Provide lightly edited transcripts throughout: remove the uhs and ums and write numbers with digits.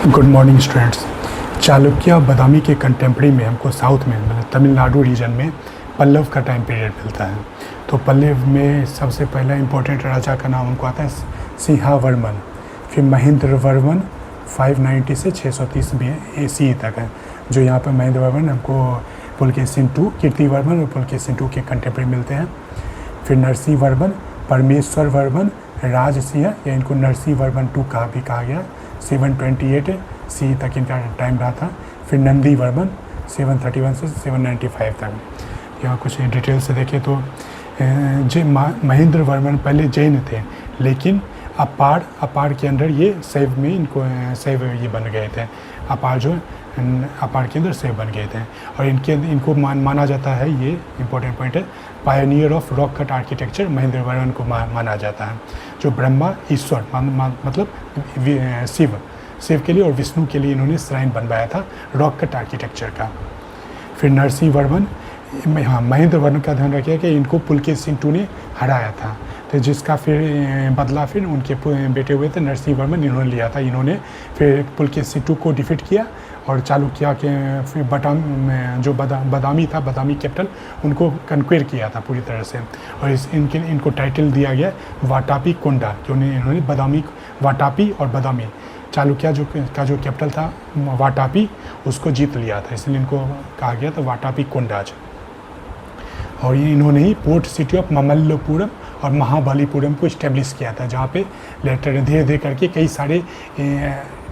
Good morning students. Chalukya और बादामी के contemporary में हमको साउथ में मतलब तमिलनाडु रीजन में पल्लव का टाइम पीरियड मिलता है। तो पल्लव में सबसे पहला इम्पोर्टेंट राजा का नाम हमको आता है सिंहावर्मन, फिर महेंद्रवर्मन 590 से 630 BC तक है। जो यहाँ पर महेंद्रवर्मन हमको पुलकेशिन II, कीर्तिवर्मन और पुलकेशिन II के कंटेम्प्रेरी मिलते हैं। फिर नरसिंहवर्मन, परमेश्वरवर्मन राजसिंह या इनको नरसिंहवर्मन II भी कहा गया, 728 CE तक इनका टाइम रहा था। फिर नंदीवर्मन 731 से 795 तक। यहाँ कुछ डिटेल से देखें तो महेंद्रवर्मन पहले जैन थे, लेकिन अपार के अंदर ये शैव में शैव ये बन गए थे। अपार के अंदर शैव बन गए थे और इनको माना जाता है, ये इंपॉर्टेंट पॉइंट है, Pioneer of rock cut architecture Mahendravarman को माना जाता है। जो ब्रह्मा ईश्वर मतलब शिव के लिए और विष्णु के लिए इन्होंने श्राइन बनवाया था रॉक कट आर्किटेक्चर का। फिर नरसिंहवर्मन, हाँ महेंद्रवर्मन का ध्यान रखिए कि इनको पुलकेशिन II ने हराया था, तो जिसका फिर बदला फिर उनके बेटे हुए थे नरसिंहवर्मन, इन्होंने लिया था। इन्होंने फिर पुलकेशिन II को डिफीट किया और चालुक्य के फिर बादामी कैपिटल उनको कन्क्वेर किया था पूरी तरह से। और इनको टाइटल दिया गया वाटापी कोंडा, क्योंकि इन्होंने वाटापी और बादामी चालुक्य जो कैपिटल था वाटापी, उसको जीत लिया था, इसलिए इनको कहा गया था वाटापी कोंडाज। और इन्होंने ही पोर्ट सिटी ऑफ ममल्लपुरम और महाबलीपुरम को इस्टेब्लिश किया था, जहाँ पे लेटर धीरे धीरे करके कई सारे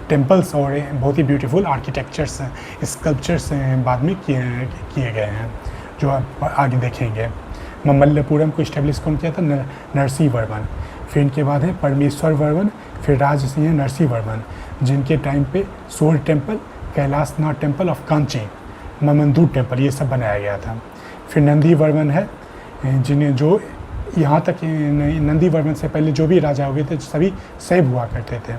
टेम्पल्स और बहुत ही ब्यूटीफुल आर्किटेक्चर्स स्कल्पचर्स बाद में किए गए हैं, जो आप आगे देखेंगे। ममल्लपुरम को इस्टेब्लिश कौन किया था? नरसिंहवर्मन। फिर इनके बाद है परमेश्वरवर्मन, फिर राजसिंह नरसिंहवर्मन, जिनके टाइम पे shore temple, Kailasanatha temple of Kanchi, Mamandur temple, ये सब बनाया गया था। फिर नंदीवर्मन है, जिन्हें जो यहाँ तक नंदीवर्मन से पहले जो भी राजा हुए थे सभी शैव हुआ करते थे।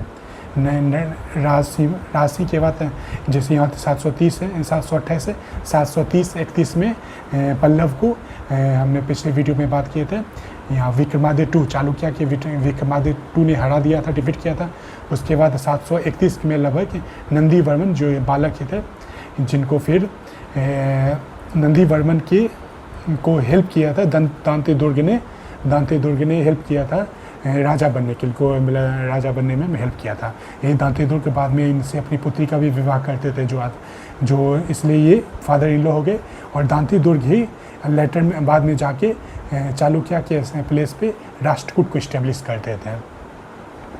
राजसिंह के बाद जैसे यहाँ 730 है, 728 है, 730-31 में पल्लव को हमने पिछले वीडियो में बात किए थे, यहाँ विक्रमादित्य II, चालुक्य के विक्रमादित्य II ने हरा दिया था, डिफीट किया था। उसके बाद 731 में लगभग नंदीवर्मन जो बालक थे, जिनको फिर नंदीवर्मन को हेल्प किया था दांते दुर्ग ने हेल्प किया था राजा बनने के लिए, राजा बनने में हेल्प किया था। यही दांते दुर्ग के बाद में इनसे अपनी पुत्री का भी विवाह करते थे जो इसलिए ये फादर इन लॉ हो गए। और दांते दुर्ग ही लेटर में बाद में जाके चालुक्य के प्लेस पे राष्ट्रकूट को इस्टेब्लिश करते थे।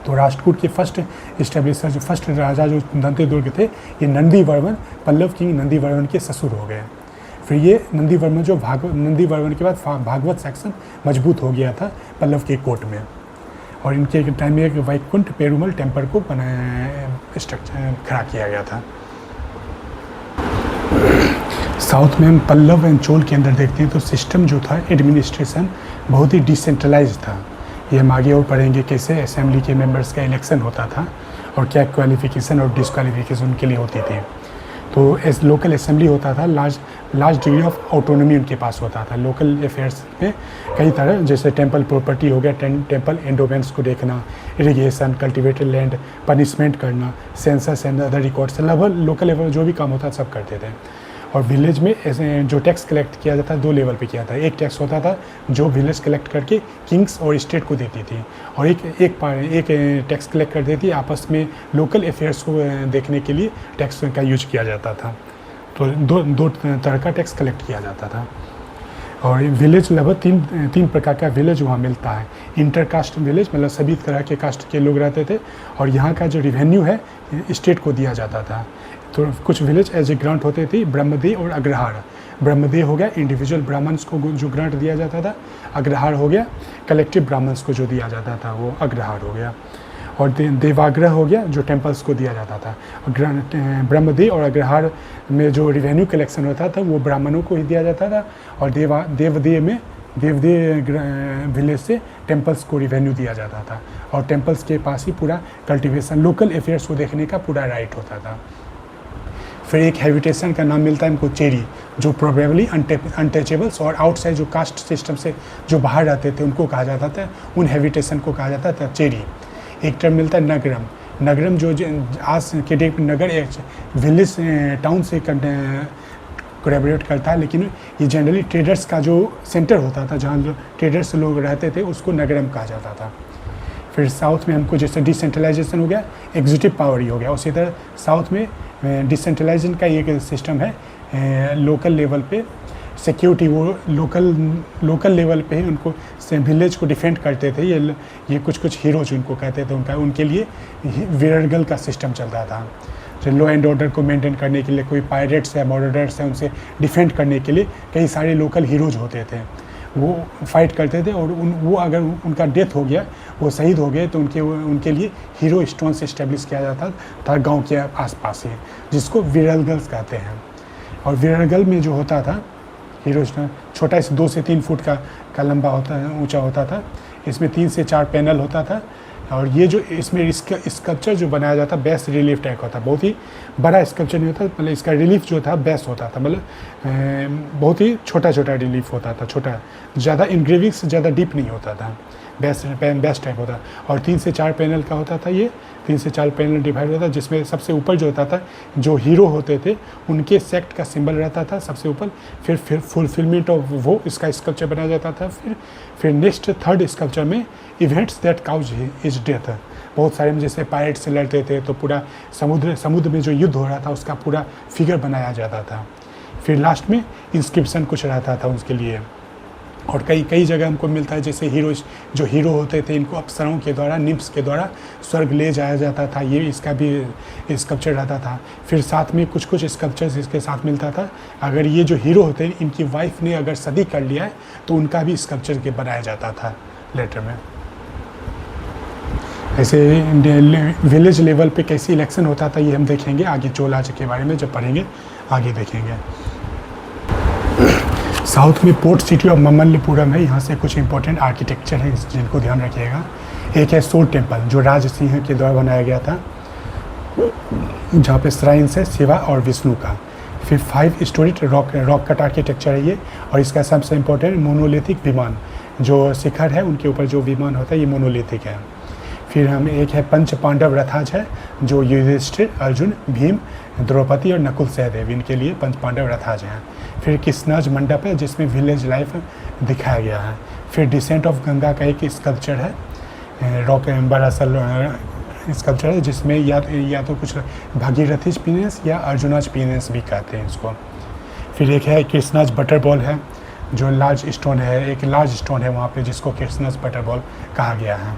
तो राष्ट्रकूट के फर्स्ट राजा जो दांते दुर्ग थे, ये नंदीवर्मन, पल्लव किंग नंदीवर्मन के ससुर हो गए। फिर ये नंदीवर्मन के बाद भागवत सेक्शन मजबूत हो गया था पल्लव के कोर्ट में, और इनके टाइम में एक वैकुंठ पेरुमल टेम्पल को खड़ा किया गया था। साउथ में हम पल्लव एंड चोल के अंदर देखते हैं तो सिस्टम जो था एडमिनिस्ट्रेशन बहुत ही डिसेंट्रलाइज था। ये हम आगे और पढ़ेंगे कैसे असेंबली के मेंबर्स का इलेक्शन होता था और क्या क्वालिफिकेशन और डिस्क्वालिफिकेशन उनके लिए होती थी। तो एस लोकल असेंबली होता था, लार्ज डिग्री ऑफ ऑटोनॉमी उनके पास होता था। लोकल अफेयर्स में कई तरह, जैसे टेम्पल प्रॉपर्टी हो गया, टेम्पल एंडोमेंट्स को देखना, इरिगेशन, कल्टिवेटेड लैंड, पनिशमेंट करना, सेंसस एंड अदर रिकॉर्ड्स, लगभग लोकल लेवल जो भी काम होता सब करते थे। और विलेज में ऐसे जो टैक्स कलेक्ट किया जाता है 2 लेवल पे किया था। एक टैक्स होता था जो विलेज कलेक्ट करके किंग्स और स्टेट को देती थी, और एक टैक्स कलेक्ट कर देती आपस में लोकल अफेयर्स को देखने के लिए टैक्स का यूज किया जाता था। तो दो तरह का टैक्स कलेक्ट किया जाता था। और विलेज लगभग तीन प्रकार का विलेज वहाँ मिलता है। इंटरकास्ट विलेज, मतलब सभी तरह के कास्ट के लोग रहते थे, और यहाँ का जो रिवेन्यू है स्टेट को दिया जाता था। तो कुछ विलेज एज ए ग्रांट होते थे, ब्रह्मदेह और अग्रहार। ब्रह्मदेह हो गया इंडिविजुअल ब्राह्मण्स को जो ग्रांट दिया जाता था, अग्रहार हो गया कलेक्टिव ब्राह्मण्स को जो दिया जाता था, वो अग्रहार हो गया। और देवाग्रह हो गया जो टेम्पल्स को दिया जाता था। ब्रह्मदेह और अग्रहार में जो रिवेन्यू कलेक्शन होता था वो ब्राह्मणों को ही दिया जाता था, और देवदेह विलेज से टेम्पल्स को रिवेन्यू दिया जाता था, और टेम्पल्स के पास ही पूरा कल्टिवेशन लोकल अफेयर्स को देखने का पूरा राइट होता था। फिर एक हैबिटेशन का नाम मिलता है इनको चेरी, जो प्रोबेबली अनटचेबल्स और आउटसाइड जो कास्ट सिस्टम से जो बाहर रहते थे उनको कहा जाता था, उन हैबिटेशन को कहा जाता था चेरी। एक टर्म मिलता है नगरम, नगरम जो आज के डेट में नगर एक विलेज टाउन से कोलैबोरेट करता है, लेकिन ये जनरली ट्रेडर्स का जो सेंटर होता था, जहाँ ट्रेडर्स लोग रहते थे, उसको नगरम कहा जाता था। फिर साउथ में हमको जैसे डिसेंट्रलाइजेशन हो गया, एग्जीक्यूटिव पावर ही हो गया, उसी तरह साउथ में डिसेंट्रलाइजेशन का एक सिस्टम है। लोकल लेवल पे सिक्योरिटी, वो लोकल लेवल पे ही उनको विलेज को डिफेंड करते थे। ये कुछ हीरोज उनको कहते थे, उनके लिए विरगल का सिस्टम चलता था। जो लॉ एंड ऑर्डर को मेंटेन करने के लिए कोई पायरेट्स है, मर्डरर्स हैं, उनसे डिफेंड करने के लिए कई सारे लोकल हीरोज होते थे, वो फाइट करते थे। और वो अगर उनका डेथ हो गया, वो शहीद हो गए, तो उनके लिए हीरो स्टोन से इस्टेब्लिश किया जाता था गांव के आसपास ही, जिसको विरगल्स कहते हैं। और विरगल में जो होता था हीरो स्टोन, छोटा से 2 से 3 फुट का लंबा होता है, ऊंचा होता था। इसमें 3 से 4 पैनल होता था। और ये जो इसमें इसका स्कल्पचर जो बनाया जाता, बेस रिलीफ टाइप होता, बहुत ही बड़ा स्कल्पचर नहीं होता, मतलब इसका रिलीफ जो था बेस होता था, मतलब बहुत ही छोटा रिलीफ होता था, छोटा, ज़्यादा इंग्रेविंग्स ज़्यादा डीप नहीं होता था, बेस टाइप होता। और 3 से 4 पैनल का होता था, ये 3 से 4 पैनल डिवाइड होता, जिसमें सबसे ऊपर जो होता था, जो हीरो होते थे उनके सेक्ट का सिंबल रहता था सबसे ऊपर। फिर फुलफिलमेंट ऑफ वो इसका स्कल्पचर बनाया जाता था। फिर नेक्स्ट थर्ड स्कल्पचर में events that cause his death, बहुत सारे में जैसे पायरेट से लड़ते थे तो पूरा समुद्र में जो युद्ध हो रहा था उसका पूरा फिगर बनाया जाता था। फिर लास्ट में इंस्क्रिप्शन कुछ रहता था उसके लिए। और कई जगह हमको मिलता है, जैसे जो हीरो होते थे, इनको अप्सराओं के द्वारा, निम्फ्स के द्वारा स्वर्ग ले जाया जाता था, ये इसका भी स्कल्पचर रहता था। फिर साथ में कुछ स्कल्पचर्स इसके साथ मिलता था, अगर ये जो हीरो होते हैं इनकी वाइफ ने अगर शादी कर लिया है तो उनका भी स्कल्पचर के बनाया जाता था लेटर में। ऐसे विलेज लेवल पे कैसे इलेक्शन होता था ये हम देखेंगे आगे, चोलाज के बारे में जब पढ़ेंगे आगे देखेंगे। साउथ में पोर्ट सिटी ऑफ ममल्लपुरम है, यहाँ से कुछ इंपॉर्टेंट आर्किटेक्चर है जिनको ध्यान रखिएगा। एक है सोल टेम्पल जो राज सिंह के द्वारा बनाया गया था, जहाँ पे श्राइन्स है शिवा और विष्णु का। फिर 5 स्टोरीड रॉक कट आर्किटेक्चर है ये, और इसका सबसे इम्पोर्टेंट मोनोलिथिक विमान, जो शिखर है उनके ऊपर जो विमान होता है ये मोनोलिथिक है। फिर हम एक है पंच पांडव रथाज है, जो युधिष्ठिर, अर्जुन, भीम, द्रौपदी और नकुल सहदेव, इनके लिए पंच पांडव रथाज हैं। फिर कृष्णाज मंडप है जिसमें विलेज लाइफ दिखाया गया है। फिर डिसेंट ऑफ गंगा का एक स्कल्पचर है, रॉक बड़ा सा स्कल्पचर है, जिसमें या तो कुछ भागीरथीज पीनेस या अर्जुनाज पीनेस भी कहते हैं इसको। फिर एक है कृष्णाज बटर बॉल है, जो लार्ज स्टोन है, एक लार्ज स्टोन है वहाँ पे जिसको कृष्णाज बटर बॉल कहा गया है।